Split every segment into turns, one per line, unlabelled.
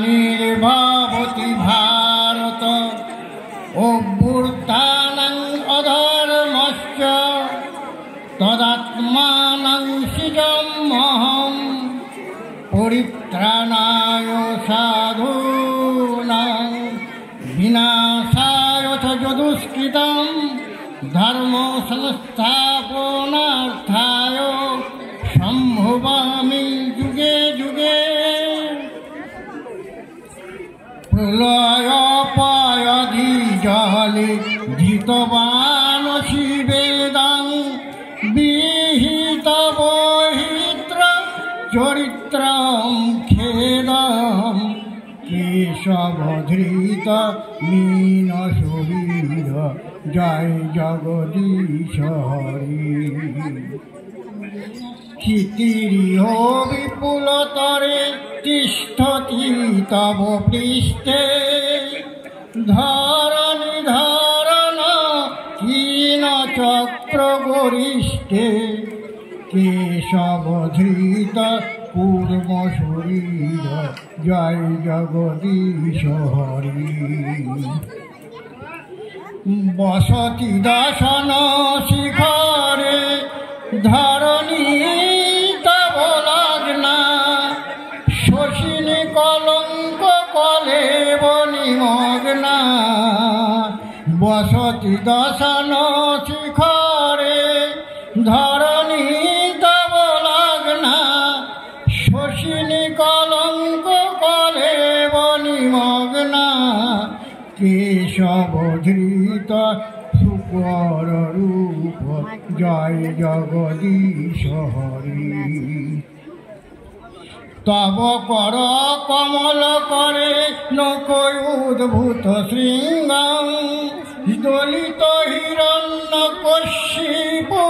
গ্লানির্ভবতি ভারত অভ্যুত্থানং অধর্মস্য তদাত্মানং সৃজম্যহং পরিত্রাণায় সাধূনাং বিনাশায় চ যদুষ্কৃতং ধর্ম সংস্থাপনার্থায় সম্ভবামি যুগে যুগে। প্রলয়োপায়ধি জলে ধৃতবান শিবেদং বিহিত বহিত্র চরিত্রম খেদম কেশবধৃত মীন শরীর জয় জগদীশ হরি। ক্ষিতিরিহ বিপুলতরে তিষ্ঠতি তব পৃষ্ঠে ধরণি ধরণ ক্ষীণ চক্র গরিষ্ঠে কেশবধৃত পূর্ব শরীর জয় জগদীশ হরি। বসতি দশন শিখরে ধরণী তব লগ্না শশিনী কলঙ্ক কলেব নিমগ্না। বসতি দশন শিখরে ধরণী তব লগ্না শশিনী কলঙ্ক কলেব নিমগ্না। কেশবধৃত শুকর রূপ জয় জগদীশ হরি। তব কর কমল করে নকৈ উদ্ভূত শৃঙ্গং দলিত হিরণ্য কশ্যপু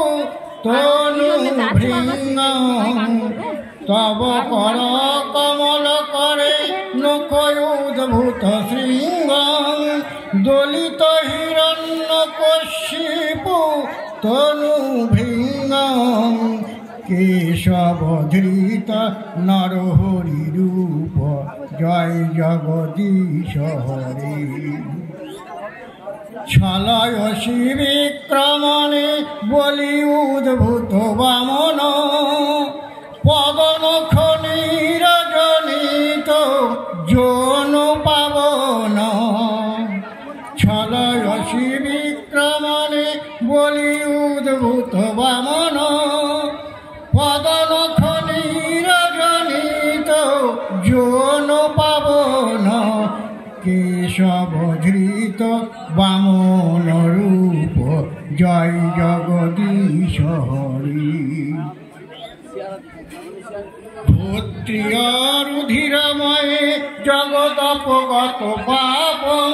তনু ভৃঙ্গং। তব কর কমল করে নকৈ উদ্ভূত শৃঙ্গং দলিত হিরণ্য কশ্যপু তনু ভৃঙ্গং। কেশবধৃত নরহরি রূপ জয় জগদীশ হরি। ছলয়সি বিক্রমণে বলি উদ্ভূত বামন পদনখ নিরজনিত যৌন পাবন। ছলয়সি বিক্রমণে বলি উদ্ভূত বামন পদনখ নিরজনিত যৌন পাবন। কেশবধৃত বামন রূপ জয় জগদীশ হরি। ক্ষত্রিয়রুধিরময়ে জগদপগত পাপং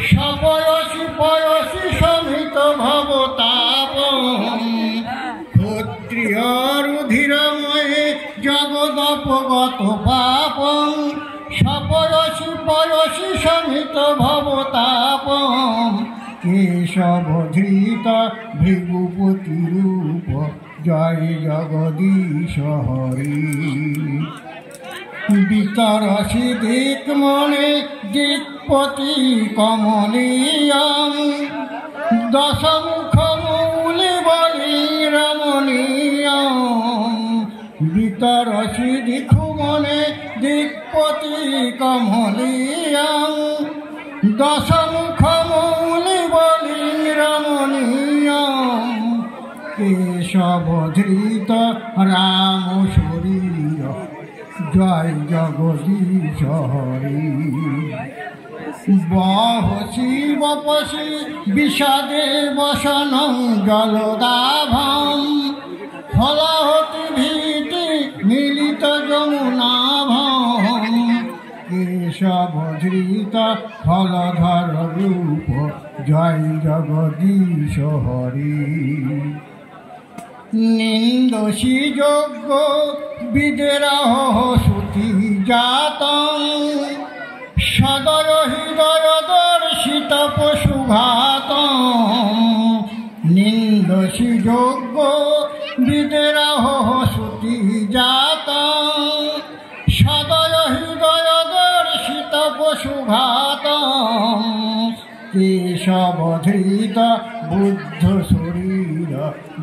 সপয়সি পয়সি শমিত ভবতাপং। ক্ষত্রিয়রুধিরময়ে জগদপগত পাপং সপয়সি পয়সি শমিত ভবতাপং। কেশবধৃত ভৃগুপতি রূপ জয় জগদীশ হরি। বিতরসি দিক্মণে দিক্পতি কমনীয়ং দশমুখ মৌলি বলি রমণীয়ং। বিতরসি দিক্মণে দিক্পতি কমনীয়ং দশমুখ মৌলি বলি রমণীয়ং। কেশবধৃত রাম শরীর জয় জগদীশ হরি। বহসি বপসি বিষাদে বসনং জলদাভং ফলাহতি ভীতি মিলিত যমুনাভং। কেশবধৃত ফলধর রূপ জয় জগদীশ হরি। নিন্দসি যজ্ঞ বিদেরহ শ্রুতি জাতং সদয় হৃদয় দর্শিত পশুঘাতং। নিন্দসি যজ্ঞ বিদেরহ শ্রুতি জাতং সদয় হৃদয় কেশবধৃত বুদ্ধ শরীর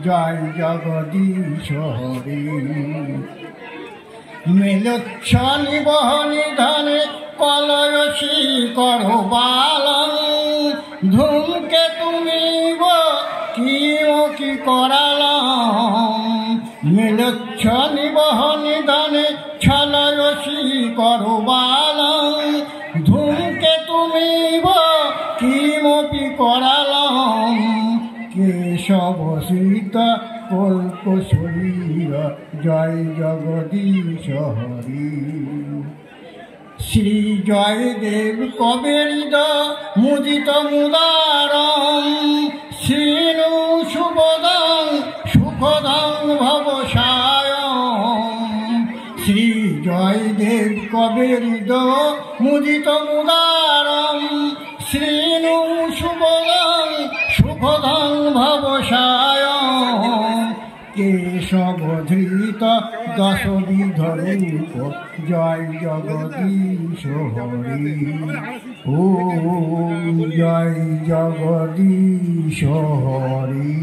জয় জগদীশ হরি। মেলচ্ছ নিবহ নিধনে কলয়সী করো বালং, ধূমকেতু নিব কি করালাম। মেলচ্ছ নিবহ নিধনে ছলয়সী করো বালং, ধূমকেতু নিব কিমপি করালাম। কেশব সীতা কল্প শরীর জয় জগদীশ হরি। শ্রী জয়দেব কবেরিদ মুদিত মুদারং, শ্রীনু সুবোধং সুখদং ভবসায়ং। শ্রী জয়দেব কবেরিদ মুদিত মুদারং, শ্রীনু সুবোধং সুখদং ভবসায়ং। কেশবধৃত দশবিধ রূপ জয় জগদীশ হরি। ওম জয় জগদীশ হরি।